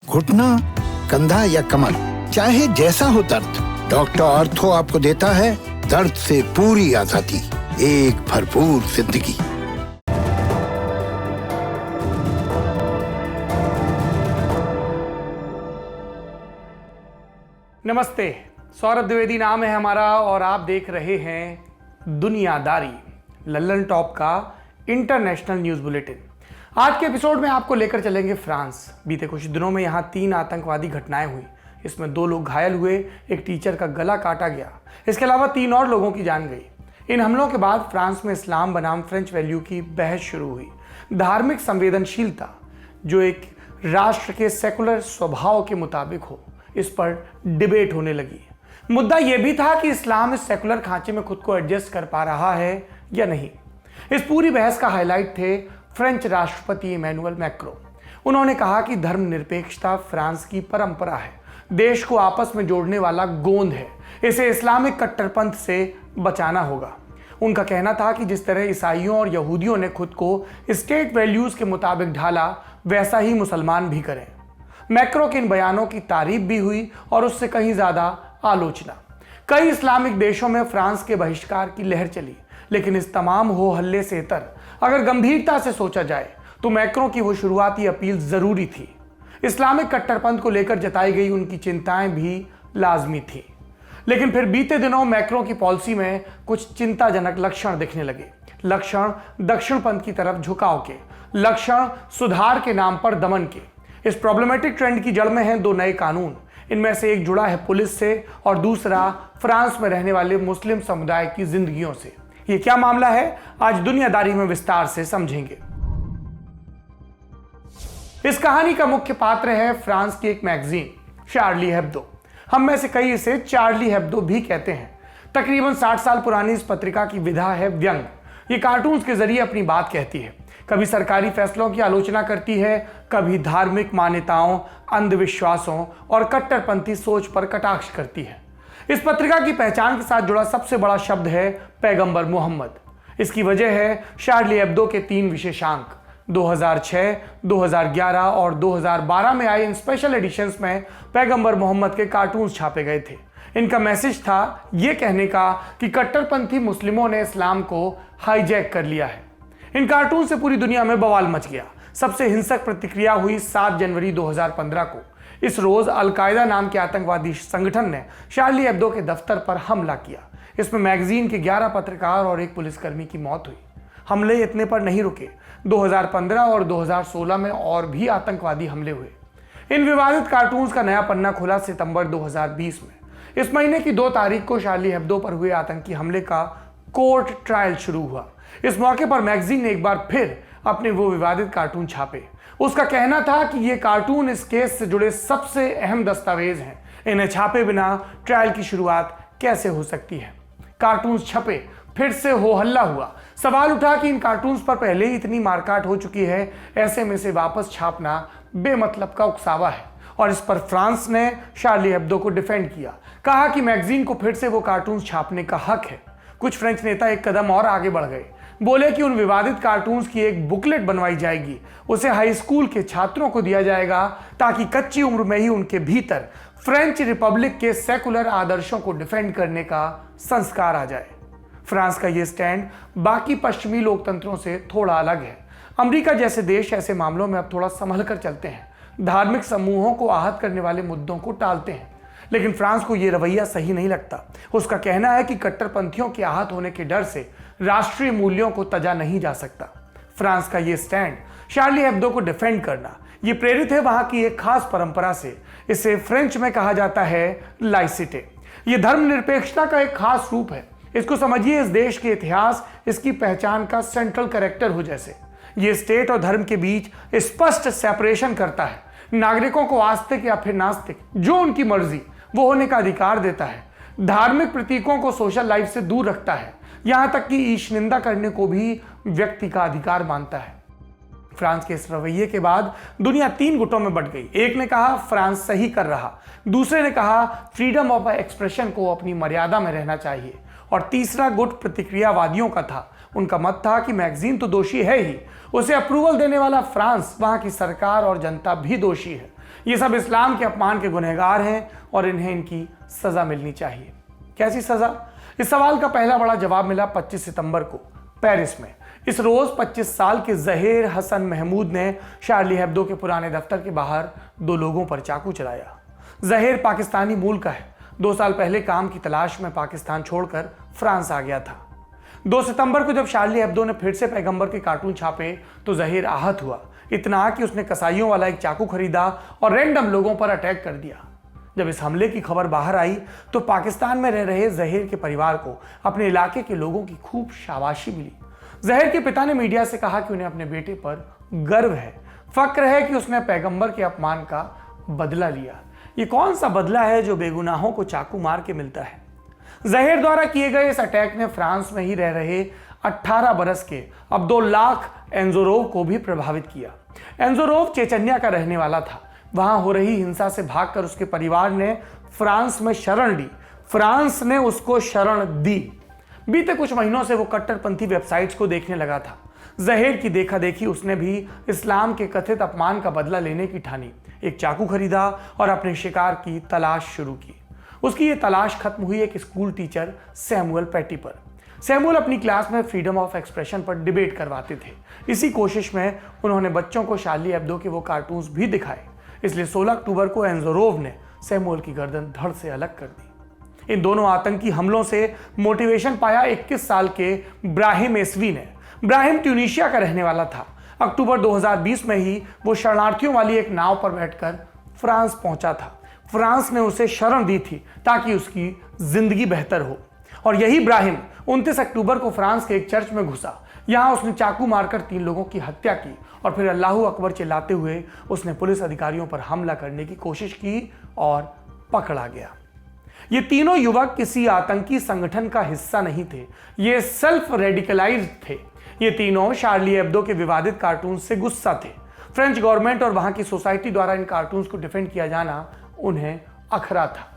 घुटना, कंधा या कमर, चाहे जैसा हो दर्द, डॉक्टर ऑर्थो आपको देता है दर्द से पूरी आजादी, एक भरपूर जिंदगी। नमस्ते, सौरभ द्विवेदी नाम है हमारा और आप देख रहे हैं दुनियादारी, लल्लन टॉप का इंटरनेशनल न्यूज बुलेटिन। आज के एपिसोड में आपको लेकर चलेंगे फ्रांस। बीते कुछ दिनों में यहाँ 3 आतंकवादी घटनाएं हुई। इसमें 2 लोग घायल हुए, एक टीचर का गला काटा गया। इसके अलावा 3 और लोगों की जान गई। इन हमलों के बाद फ्रांस में इस्लाम बनाम फ्रेंच वैल्यू की बहस शुरू हुई। धार्मिक संवेदनशीलता जो एक राष्ट्र के सेकुलर स्वभाव के मुताबिक हो, इस पर डिबेट होने लगी। मुद्दा यह भी था कि इस्लाम इस सेकुलर खांचे में खुद को एडजस्ट कर पा रहा है या नहीं। इस पूरी बहस का हाईलाइट थे फ्रेंच राष्ट्रपति इमैनुअल मैक्रों। उन्होंने कहा कि धर्मनिरपेक्षता फ्रांस की परंपरा है, देश को आपस में जोड़ने वाला गोंद है, इसे इस्लामिक कट्टरपंथ से बचाना होगा। उनका कहना था कि जिस तरह ईसाइयों और यहूदियों ने खुद को स्टेट वैल्यूज के मुताबिक ढाला, वैसा ही मुसलमान भी करें। मैक्रों के इन बयानों की तारीफ भी हुई और उससे कहीं ज्यादा आलोचना। कई इस्लामिक देशों में फ्रांस के बहिष्कार की लहर चली, लेकिन इस तमाम हो हल्ले से इतर अगर गंभीरता से सोचा जाए तो मैक्रों की वो शुरुआती अपील जरूरी थी। इस्लामिक कट्टरपंथ को लेकर जताई गई उनकी चिंताएं भी लाजमी थी। लेकिन फिर बीते दिनों मैक्रों की पॉलिसी में कुछ चिंताजनक लक्षण दिखने लगे। लक्षण दक्षिणपंथ की तरफ झुकाव के, लक्षण सुधार के नाम पर दमन के। इस प्रॉब्लमेटिक ट्रेंड की जड़ में हैं 2 नए कानून। इनमें से एक जुड़ा है पुलिस से और दूसरा फ्रांस में रहने वाले मुस्लिम समुदाय की जिंदगियों से। ये क्या मामला है, आज दुनियादारी में विस्तार से समझेंगे। इस कहानी का मुख्य पात्र है फ्रांस की एक मैगजीन, शार्ली हेब्दो। हम में से कई इसे चार्ली हेब्दो भी कहते हैं। तकरीबन 60 साल पुरानी इस पत्रिका की विधा है व्यंग। ये कार्टून्स के जरिए अपनी बात कहती है। कभी सरकारी फैसलों की आलोचना करती है, कभी धार्मिक मान्यताओं, अंधविश्वासों और कट्टरपंथी सोच पर कटाक्ष करती है। इस पत्रिका की पहचान के साथ जुड़ा सबसे बड़ा शब्द है पैगंबर मोहम्मद। इसकी वजह है शार्ली हेब्दो के 3 विशेषांक। 2006, 2011 और 2012 में आए इन स्पेशल एडिशंस में पैगंबर मोहम्मद के कार्टून्स छापे गए थे। इनका मैसेज था यह कहने का कि कट्टरपंथी मुस्लिमों ने इस्लाम को हाईजैक कर लिया है। इन कार्टून से पूरी दुनिया में बवाल मच गया। सबसे हिंसक प्रतिक्रिया हुई 7 जनवरी 2015 को। इस रोज अल-कायदा नाम के आतंकवादी संगठन ने शार्ली हेब्दो के दफ्तर पर हमला किया। इसमें मैगजीन के 11 पत्रकार और 1 पुलिसकर्मी की मौत हुई। हमले इतने पर नहीं रुके। 2015 और 2016 में और भी आतंकवादी हमले हुए। इन विवादित कार्टून्स का नया पन्ना खुला सितंबर 2020 में। इस महीने की 2 तारीख को शार्ली हेब्दो पर हुए आतंकी हमले का कोर्ट ट्रायल शुरू हुआ। इस मौके पर मैगजीन ने एक बार फिर अपने वो विवादित कार्टून छापे। उसका कहना था कि ये कार्टून इस केस से जुड़े सबसे अहम दस्तावेज हैं। इन्हें छापे बिना ट्रायल की शुरुआत कैसे हो सकती है। कार्टून्स छपे, फिर से हो हल्ला हुआ। सवाल उठा कि इन कार्टून्स पर पहले ही इतनी मारकाट हो चुकी है, ऐसे में से वापस छापना बेमतलब का उकसावा है। और इस पर फ्रांस ने शार्ली हेब्दो को डिफेंड किया, कहा कि मैगजीन को फिर से वो कार्टून्स छापने का हक है। कुछ फ्रेंच नेता एक कदम और आगे बढ़ गए, बोले कि उन विवादित कार्टून्स की एक बुकलेट बनवाई जाएगी, उसे हाई स्कूल के छात्रों को दिया जाएगा ताकि कच्ची उम्र में ही उनके भीतर फ्रेंच रिपब्लिक के सेकुलर आदर्शों को डिफेंड करने का संस्कार आ जाए। फ्रांस का यह स्टैंड बाकी पश्चिमी लोकतंत्रों से थोड़ा अलग है। अमेरिका जैसे देश ऐसे मामलों में अब थोड़ा संभल कर चलते हैं, धार्मिक समूहों को आहत करने वाले मुद्दों को टालते हैं। लेकिन फ्रांस को यह रवैया सही नहीं लगता। उसका कहना है कि कट्टरपंथियों के आहत होने के डर से राष्ट्रीय मूल्यों को तजा नहीं जा सकता। फ्रांस का यह स्टैंड, शार्ली हेब्दो को डिफेंड करना, यह प्रेरित है वहां की एक खास परंपरा से। इसे फ्रेंच में कहा जाता है लाइसिटे। यह धर्मनिरपेक्षता का एक खास रूप है। इसको समझिए इस देश के इतिहास, इसकी पहचान का सेंट्रल कैरेक्टर हो जैसे। यह स्टेट और धर्म के बीच स्पष्ट सेपरेशन करता है। नागरिकों को आस्तिक या फिर नास्तिक, जो उनकी मर्जी, वो होने का अधिकार देता है। धार्मिक प्रतीकों को सोशल लाइफ से दूर रखता है। यहां तक कि ईश निंदा करने को भी व्यक्ति का अधिकार मानता है। फ्रांस के इस रवैये के बाद दुनिया 3 गुटों में बंट गई। एक ने कहा फ्रांस सही कर रहा, दूसरे ने कहा फ्रीडम ऑफ एक्सप्रेशन को अपनी मर्यादा में रहना चाहिए, और तीसरा गुट प्रतिक्रियावादियों का था। उनका मत था कि मैगजीन तो दोषी है ही, उसे अप्रूवल देने वाला फ्रांस, वहां की सरकार और जनता भी दोषी है। ये सब इस्लाम के अपमान के गुनहगार हैं और इन्हें इनकी सजा मिलनी चाहिए। कैसी सजा? इस सवाल का पहला बड़ा जवाब मिला 25 सितंबर को पेरिस में। इस रोज 25 साल के जहीर हसन महमूद ने शार्ली हेब्दो के पुराने दफ्तर के बाहर 2 लोगों पर चाकू चलाया। जहीर पाकिस्तानी मूल का है। 2 साल पहले काम की तलाश में पाकिस्तान छोड़कर फ्रांस आ गया था। 2 सितंबर को जब शार्ली हेब्दो ने फिर से पैगंबर के कार्टून छापे तो जहीर आहत हुआ, इतना कि उसने कसाईयों वाला एक चाकू खरीदा और रैंडम लोगों पर अटैक कर दिया। जब इस हमले की खबर बाहर आई तो पाकिस्तान में रह रहे जहीर के परिवार को अपने इलाके के लोगों की खूब शाबाशी मिली। जहीर के पिता ने मीडिया से कहा कि उन्हें अपने बेटे पर गर्व है, फक्र है कि उसने पैगंबर के अपमान का बदला लिया। ये कौन सा बदला है जो बेगुनाहों को चाकू मार के मिलता है? जहीर द्वारा किए गए इस अटैक ने फ्रांस में ही रह रहे 18 बरस के अब्दुल्लाह एंजोरोव को भी प्रभावित किया। एंजोरोव चेचन्या का रहने वाला था। वहां हो रही हिंसा से भागकर उसके परिवार ने फ्रांस में शरण ली। फ्रांस ने उसको शरण दी। बीते कुछ महीनों से वो कट्टरपंथी वेबसाइट्स को देखने लगा था। जहीर की देखा देखी उसने भी इस्लाम के कथित अपमान का बदला लेने की ठानी। एक चाकू खरीदा और अपने शिकार की तलाश शुरू की। उसकी ये तलाश खत्म हुई एक स्कूल टीचर सैमुअल पैटी पर। सैमुअल अपनी क्लास में फ्रीडम ऑफ एक्सप्रेशन पर डिबेट करवाते थे। इसी कोशिश में उन्होंने बच्चों को शार्ली हेब्दो के वो कार्टून्स भी दिखाए। इसलिए 16 अक्टूबर को एंजोरोव ने सैमुअल की गर्दन धड़ से अलग कर दी। इन दोनों आतंकी हमलों से मोटिवेशन पाया 21 साल के ब्राहिम एसवी ने। ब्राहिम ट्यूनीशिया का रहने वाला था। अक्टूबर 2020 में ही वो शरणार्थियों वाली एक नाव पर बैठकर फ्रांस पहुंचा था। फ्रांस ने उसे शरण दी थी ताकि उसकी जिंदगी बेहतर हो। और यही ब्राहिम 29 अक्टूबर को फ्रांस के एक चर्च में घुसा। यहां उसने चाकू मारकर 3 लोगों की हत्या की और फिर अल्लाहू अकबर चिल्लाते हुए उसने पुलिस अधिकारियों पर हमला करने की कोशिश की और पकड़ा गया। ये तीनों युवक किसी आतंकी संगठन का हिस्सा नहीं थे। ये सेल्फ रेडिकलाइज्ड थे। ये तीनों शार्ली हेब्दो के विवादित कार्टून से गुस्सा थे। फ्रेंच गवर्नमेंट और वहां की सोसाइटी द्वारा इन कार्टून्स को डिफेंड किया जाना उन्हें अखरा था।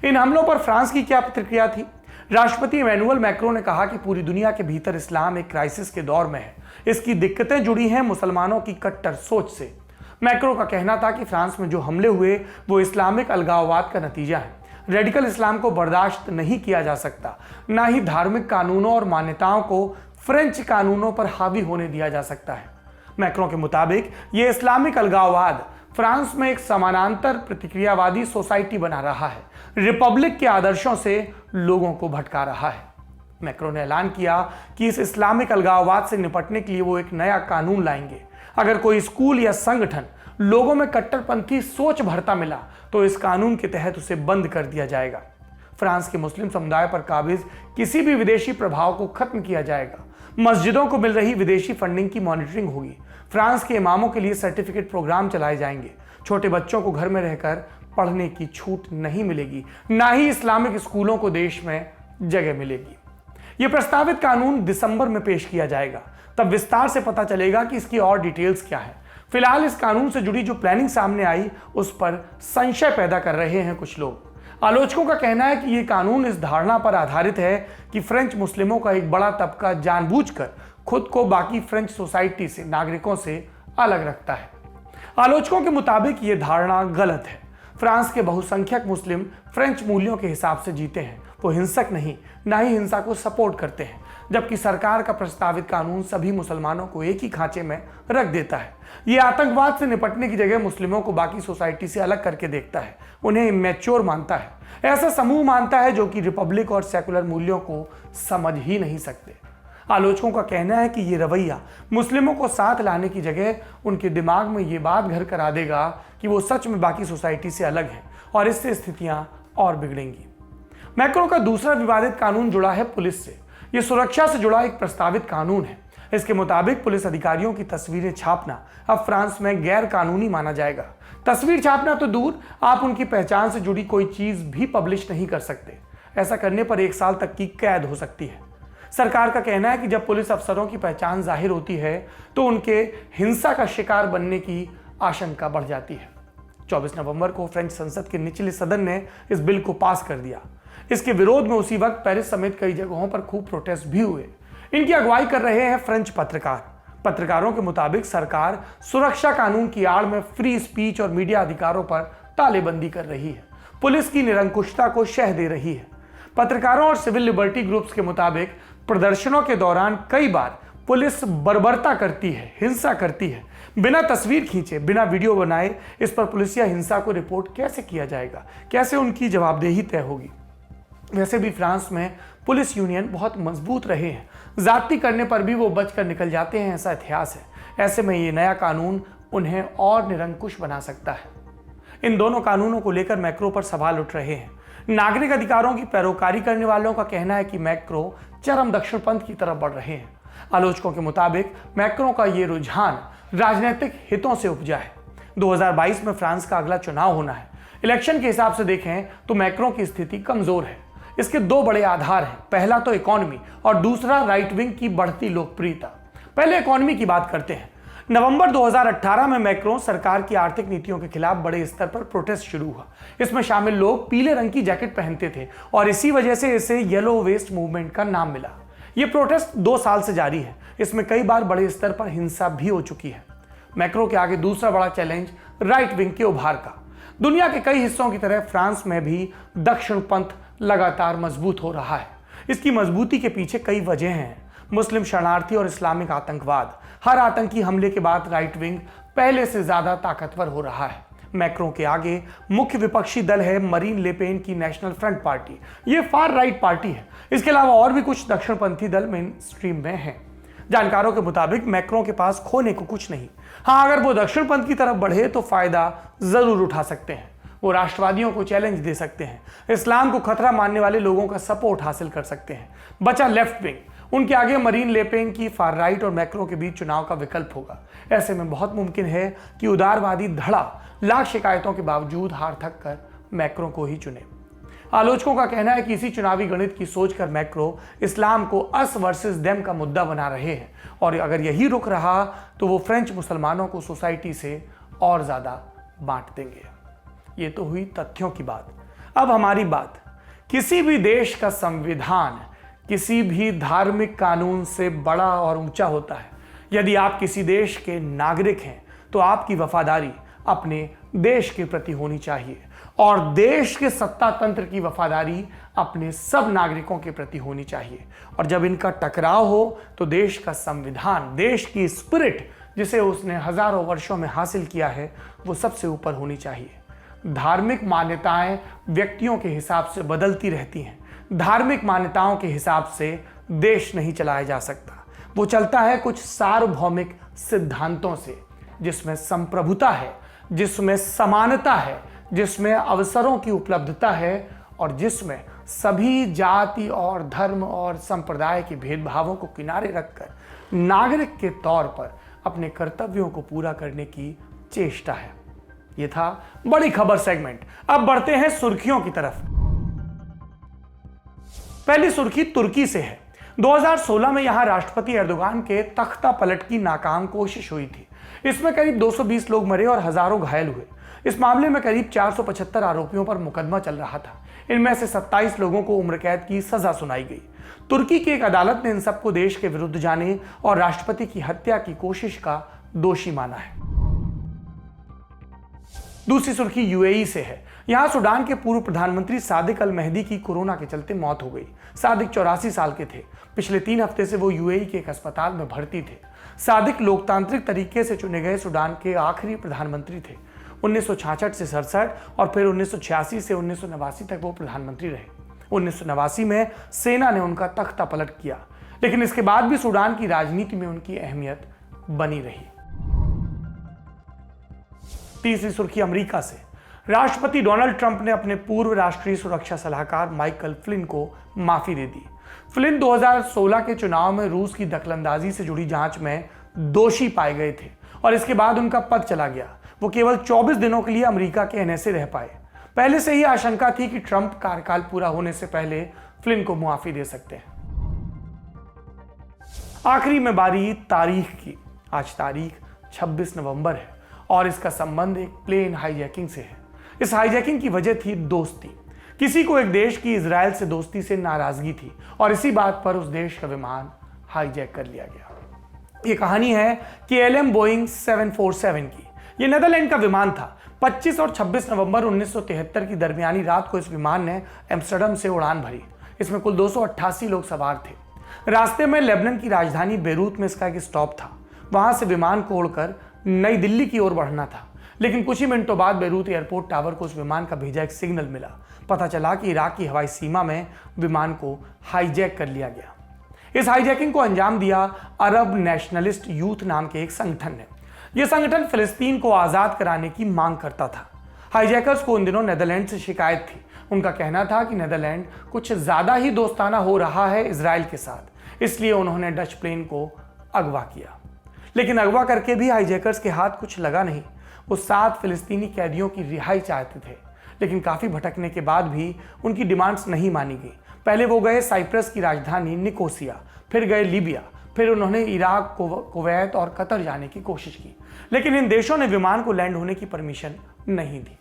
इन हमलों पर फ्रांस की क्या प्रतिक्रिया थी? राष्ट्रपति इमैनुअल मैक्रों ने कहा कि पूरी दुनिया के भीतर इस्लाम एक क्राइसिस के दौर में है। इसकी दिक्कतें जुड़ी हैं मुसलमानों की कट्टर सोच से। मैक्रो का कहना था कि फ्रांस में जो हमले हुए वो इस्लामिक अलगाववाद का नतीजा है। रेडिकल इस्लाम को बर्दाश्त नहीं किया जा सकता, ना ही धार्मिक कानूनों और मान्यताओं को फ्रेंच कानूनों पर हावी होने दिया जा सकता है। मैक्रों के मुताबिक ये इस्लामिक अलगाववाद फ्रांस में एक समानांतर प्रतिक्रियावादी सोसाइटी बना रहा है, रिपब्लिक के आदर्शों से लोगों को भटका रहा है। मैक्रो ने ऐलान किया कि इस इस्लामिक अलगाववाद से निपटने के लिए वो एक नया कानून लाएंगे। अगर कोई स्कूल या संगठन लोगों में कट्टरपंथी सोच भरता मिला तो इस कानून के तहत उसे बंद कर दिया जाएगा। फ्रांस के मुस्लिम समुदाय पर काबिज किसी भी विदेशी प्रभाव को खत्म किया जाएगा। मस्जिदों को मिल रही विदेशी फंडिंग की मॉनिटरिंग होगी। फ्रांस के इमामों के लिए सर्टिफिकेट प्रोग्राम चलाए जाएंगे। छोटे बच्चों को घर में रहकर पढ़ने की छूट नहीं मिलेगी, ना ही इस्लामिक स्कूलों को देश में जगह मिलेगी। यह प्रस्तावित कानून दिसंबर में पेश किया जाएगा। तब विस्तार से पता चलेगा कि इसकी और डिटेल्स क्या है। फिलहाल इस कानून से जुड़ी जो प्लानिंग सामने आई उस पर संशय पैदा कर रहे हैं कुछ लोग। आलोचकों का कहना है कि यह कानून इस धारणा पर आधारित है कि फ्रेंच मुस्लिमों का एक बड़ा तबका जानबूझकर खुद को बाकी फ्रेंच सोसाइटी से, नागरिकों से अलग रखता है। आलोचकों के मुताबिक यह धारणा गलत है। फ्रांस के बहुसंख्यक मुस्लिम फ्रेंच मूल्यों के हिसाब से जीते हैं। वो हिंसक नहीं, ना ही हिंसा को सपोर्ट करते हैं, जबकि सरकार का प्रस्तावित कानून सभी मुसलमानों को एक ही खांचे में रख देता है। ये आतंकवाद से निपटने की जगह मुस्लिमों को बाकी सोसाइटी से अलग करके देखता है, उन्हें इमैच्योर मानता है। ऐसा समूह मानता है जो कि रिपब्लिक और सेकुलर मूल्यों को समझ ही नहीं सकते। आलोचकों का कहना है कि ये रवैया मुस्लिमों को साथ लाने की जगह उनके दिमाग में ये बात घर करा देगा कि वो सच में बाकी सोसाइटी से अलग हैं और इससे स्थितियां और बिगड़ेंगी। मैक्रो का दूसरा विवादित कानून जुड़ा है पुलिस से। यह सुरक्षा से जुड़ा एक प्रस्तावित कानून है। इसके मुताबिक पुलिस अधिकारियों की तस्वीरें छापना अब फ्रांस में गैर कानूनी माना जाएगा। तस्वीर छापना तो दूर, आप उनकी पहचान से जुड़ी कोई चीज भी पब्लिश नहीं कर सकते। ऐसा करने पर 1 साल तक की कैद हो सकती है। सरकार का कहना है कि जब पुलिस अफसरों की पहचान जाहिर होती है तो उनके हिंसा का शिकार बनने की आशंका बढ़ जाती है। 24 नवंबर को फ्रेंच संसद के निचले सदन ने इस बिल को पास कर दिया। इसके विरोध में उसी वक्त पेरिस समेत कई जगहों पर खूब प्रोटेस्ट भी हुए। इनकी अगुवाई कर रहे हैं फ्रेंच पत्रकार। पत्रकारों के मुताबिक सरकार सुरक्षा कानून की आड़ में फ्री स्पीच और मीडिया अधिकारों पर तालेबंदी कर रही है, पुलिस की निरंकुशता को शह दे रही है। पत्रकारों और सिविल लिबर्टी ग्रुप्स के मुताबिक प्रदर्शनों के दौरान कई बार पुलिस बर्बरता करती है, हिंसा करती है। बिना तस्वीर खींचे, बिना वीडियो बनाए इस पर पुलिस या हिंसा को रिपोर्ट कैसे किया जाएगा? कैसे उनकी जवाबदेही तय होगी? वैसे भी फ्रांस में पुलिस यूनियन बहुत मजबूत रहे हैं, ज्यादती करने पर भी वो बचकर निकल जाते हैं, ऐसा इतिहास है। ऐसे में ये नया कानून उन्हें और निरंकुश बना सकता है। इन दोनों कानूनों को लेकर मैक्रो पर सवाल उठ रहे हैं। नागरिक अधिकारों की पैरोकारी करने वालों का कहना है कि मैक्रो चरम दक्षिणपंथ की तरफ बढ़ रहे हैं। आलोचकों के मुताबिक मैक्रो का ये रुझान राजनीतिक हितों से उपजा है। 2022 में फ्रांस का अगला चुनाव होना है। इलेक्शन के हिसाब से देखें तो मैक्रो की स्थिति कमजोर है। इसके दो बड़े आधार हैं, पहला तो इकोनॉमी और दूसरा राइट विंग की बढ़ती लोकप्रियता। पहले इकोनॉमी की बात करते हैं। नवंबर 2018 में मैक्रो सरकार की आर्थिक नीतियों के खिलाफ बड़े स्तर पर प्रोटेस्ट शुरू हुआ। इसमें शामिल लोग पीले रंग की जैकेट पहनते थे और इसी वजह से इसे येलो वेस्ट मूवमेंट का नाम मिला। यह प्रोटेस्ट 2 साल से जारी है। इसमें कई बार बड़े स्तर पर हिंसा भी हो चुकी है। मैक्रो के आगे दूसरा बड़ा चैलेंज राइट विंग के उभार का। दुनिया के कई हिस्सों की तरह फ्रांस में भी दक्षिणपंथ लगातार मजबूत हो रहा है। इसकी मजबूती के पीछे कई वजह हैं। मुस्लिम शरणार्थी और इस्लामिक आतंकवाद। हर आतंकी हमले के बाद राइट विंग पहले से ज्यादा ताकतवर हो रहा है। मैक्रो के आगे मुख्य विपक्षी दल है मरीन लेपेन की नेशनल फ्रंट पार्टी। ये फार राइट पार्टी है। इसके अलावा और भी कुछ दक्षिणपंथी दल मेन स्ट्रीम में हैं। जानकारों के मुताबिक मैक्रो के पास खोने को कुछ नहीं। हाँ, अगर वो दक्षिणपंथ की तरफ बढ़े तो फायदा जरूर उठा सकते हैं। वो राष्ट्रवादियों को चैलेंज दे सकते हैं, इस्लाम को खतरा मानने वाले लोगों का सपोर्ट हासिल कर सकते हैं। बचा लेफ्ट विंग। उनके आगे मरीन लेपेन की फार राइट और मैक्रो के बीच चुनाव का विकल्प होगा। ऐसे में बहुत मुमकिन है कि उदारवादी धड़ा लाख शिकायतों के बावजूद हार थक कर मैक्रो को ही चुने। आलोचकों का कहना है कि इसी चुनावी गणित की सोचकर मैक्रो इस्लाम को अस वर्सेस देम का मुद्दा बना रहे हैं और अगर यही रुक रहा तो वो फ्रेंच मुसलमानों को सोसाइटी से और ज्यादा बांट देंगे। ये तो हुई तथ्यों की बात। अब हमारी बात। किसी भी देश का संविधान किसी भी धार्मिक कानून से बड़ा और ऊंचा होता है। यदि आप किसी देश के नागरिक हैं तो आपकी वफादारी अपने देश के प्रति होनी चाहिए और देश के सत्ता तंत्र की वफादारी अपने सब नागरिकों के प्रति होनी चाहिए। और जब इनका टकराव हो तो देश का संविधान, देश की स्पिरिट जिसे उसने हजारों वर्षों में हासिल किया है, वो सबसे ऊपर होनी चाहिए। धार्मिक मान्यताएं व्यक्तियों के हिसाब से बदलती रहती हैं। धार्मिक मान्यताओं के हिसाब से देश नहीं चलाया जा सकता। वो चलता है कुछ सार्वभौमिक सिद्धांतों से, जिसमें संप्रभुता है, जिसमें समानता है, जिसमें अवसरों की उपलब्धता है और जिसमें सभी जाति और धर्म और संप्रदाय के भेदभावों को किनारे रखकर नागरिक के तौर पर अपने कर्तव्यों को पूरा करने की चेष्टा है। यह था बड़ी खबर सेगमेंट। अब बढ़ते हैं सुर्खियों की तरफ। पहली सुर्खी तुर्की से है। 2016 में यहां राष्ट्रपति एर्दोगान के तख्ता पलट की नाकाम कोशिश हुई थी। इसमें करीब 220 लोग मरे और हजारों घायल हुए। इस मामले में करीब 475 आरोपियों पर मुकदमा चल रहा था। इनमें से 27 लोगों को उम्र कैद की सजा सुनाई गई। तुर्की की एक अदालत ने इन सबको देश के विरुद्ध जाने और राष्ट्रपति की हत्या की कोशिश का दोषी माना है। दूसरी सुर्खी यूएई से है। यहां सूडान के पूर्व प्रधानमंत्री सादिक अल मेहदी की कोरोना के चलते मौत हो गई। सादिक 84 साल के थे। पिछले 3 हफ्ते से वो यूएई के एक अस्पताल में भर्ती थे। सादिक लोकतांत्रिक तरीके से चुने गए सूडान के आखिरी प्रधानमंत्री थे। 1966 से 67 और फिर 1986 से 1989 तक वो प्रधानमंत्री रहे। 1989 में सेना ने उनका तख्ता पलट किया, लेकिन इसके बाद भी सूडान की राजनीति में उनकी अहमियत बनी रही। तीसरी सुर्खी अमेरिका से। राष्ट्रपति डोनाल्ड ट्रंप ने अपने पूर्व राष्ट्रीय सुरक्षा सलाहकार माइकल फ्लिन को माफी दे दी। फ्लिन 2016 के चुनाव में रूस की दखलंदाजी से जुड़ी जांच में दोषी पाए गए थे और इसके बाद उनका पद चला गया। वो केवल 24 दिनों के लिए अमेरिका के एनएसए रह पाए। पहले से ही आशंका थी कि ट्रंप कार्यकाल पूरा होने से पहले फ्लिन को मुआफी दे सकते हैं। आखिरी में बारी तारीख की। आज तारीख 26 नवंबर है और इसका संबंध एक प्लेन हाईजैकिंग से है। इस हाईजैकिंग की वजह थी दोस्ती। किसी को एक देश की इजराइल से दोस्ती से नाराजगी थी और इसी बात पर उस देश का विमान हाईजैक कर लिया गया। ये कहानी है KLM बोइंग 747 की। ये नेदरलैंड का विमान था। 25 और 26 नवंबर 1973 की दरमियानी रात को इस विमान ने एम्स्टर्डम से उड़ान भरी। इसमें कुल 288 लोग सवार थे। रास्ते में लेबनान की राजधानी बेरूत में इसका एक स्टॉप था। वहां से विमान को उड़कर नई दिल्ली की ओर बढ़ना था, लेकिन कुछ ही मिनटों बाद बेरूत एयरपोर्ट टावर को उस विमान का भेजा एक सिग्नल मिला। पता चला कि इराक की हवाई सीमा में विमान को हाईजैक कर लिया गया। इस हाईजैकिंग को अंजाम दिया अरब नेशनलिस्ट यूथ नाम के एक संगठन ने। यह संगठन फिलिस्तीन को आजाद कराने की मांग करता था। हाईजैकर्स को उन दिनों नेदरलैंड से शिकायत थी। उनका कहना था कि नेदरलैंड कुछ ज्यादा ही दोस्ताना हो रहा है इजराइल के साथ, इसलिए उन्होंने डच प्लेन को अगवा किया। लेकिन अगवा करके भी हाईजैकर्स के हाथ कुछ लगा नहीं। वो 7 फिलिस्तीनी कैदियों की रिहाई चाहते थे, लेकिन काफी भटकने के बाद भी उनकी डिमांड्स नहीं मानी गई। पहले वो गए साइप्रस की राजधानी निकोसिया, फिर गए लीबिया, फिर उन्होंने इराक, कुवैत और कतर जाने की कोशिश की, लेकिन इन देशों ने विमान को लैंड होने की परमिशन नहीं दी।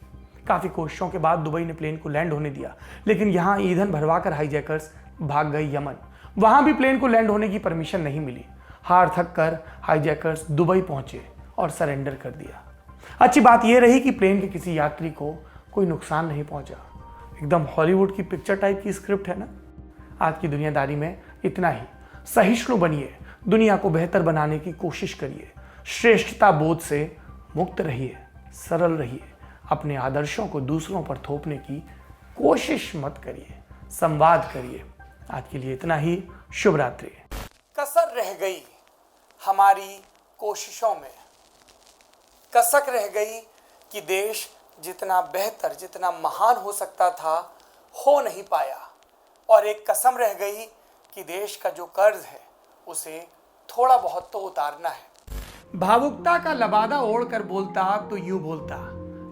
काफी कोशिशों के बाद दुबई ने प्लेन को लैंड होने दिया, लेकिन यहाँ ईंधन भरवाकर हाईजैकर्स भाग गए यमन। वहां भी प्लेन को लैंड होने की परमिशन नहीं मिली। हार थक कर हाईजैकर्स दुबई पहुंचे और सरेंडर कर दिया। अच्छी बात यह रही कि प्लेन के किसी यात्री को कोई नुकसान नहीं पहुंचा। एकदम हॉलीवुड की पिक्चर टाइप की स्क्रिप्ट है ना। आज की दुनियादारी में इतना ही। सहिष्णु बनिए, दुनिया को बेहतर बनाने की कोशिश करिए, श्रेष्ठता बोध से मुक्त रहिए, सरल रहिए, अपने आदर्शों को दूसरों पर थोपने की कोशिश मत करिए, संवाद करिए। आज के लिए इतना ही। शुभ रात्रि। कसर रह गई हमारी कोशिशों में, कसक रह गई कि देश जितना बेहतर, जितना महान हो सकता था, हो नहीं पाया। और एक कसम रह गई कि देश का जो कर्ज है उसे थोड़ा बहुत तो उतारना है। भावुकता का लबादा ओढ़कर बोलता तो यूं बोलता,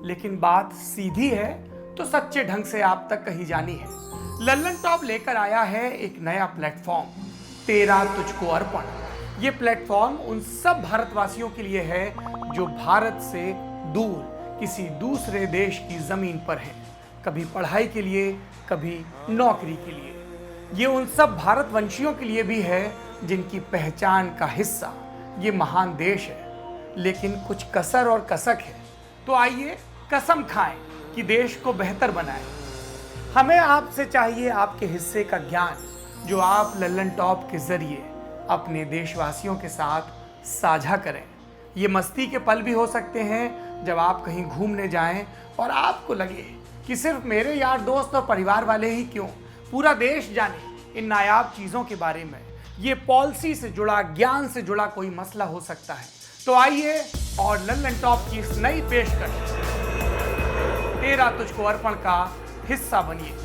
लेकिन बात सीधी है तो सच्चे ढंग से आप तक कही जानी है। लल्लन टॉप लेकर आया है एक नया प्लेटफॉर्म, तेरा तुझको अर्पण। ये प्लेटफॉर्म उन सब भारतवासियों के लिए है जो भारत से दूर किसी दूसरे देश की जमीन पर है, कभी पढ़ाई के लिए, कभी नौकरी के लिए। ये उन सब भारतवंशियों के लिए भी है जिनकी पहचान का हिस्सा ये महान देश है, लेकिन कुछ कसर और कसक है। तो आइए कसम खाएं कि देश को बेहतर बनाएं। हमें आपसे चाहिए आपके हिस्से का ज्ञान, जो आप लल्लन टॉप के जरिए अपने देशवासियों के साथ साझा करें। ये मस्ती के पल भी हो सकते हैं जब आप कहीं घूमने जाएं और आपको लगे कि सिर्फ मेरे यार दोस्त और परिवार वाले ही क्यों, पूरा देश जाने इन नायाब चीज़ों के बारे में। ये पॉलिसी से जुड़ा, ज्ञान से जुड़ा कोई मसला हो सकता है। तो आइए और लल्लन टॉप की इस नई पेशकश तेरा तुझको अर्पण का हिस्सा बनिए।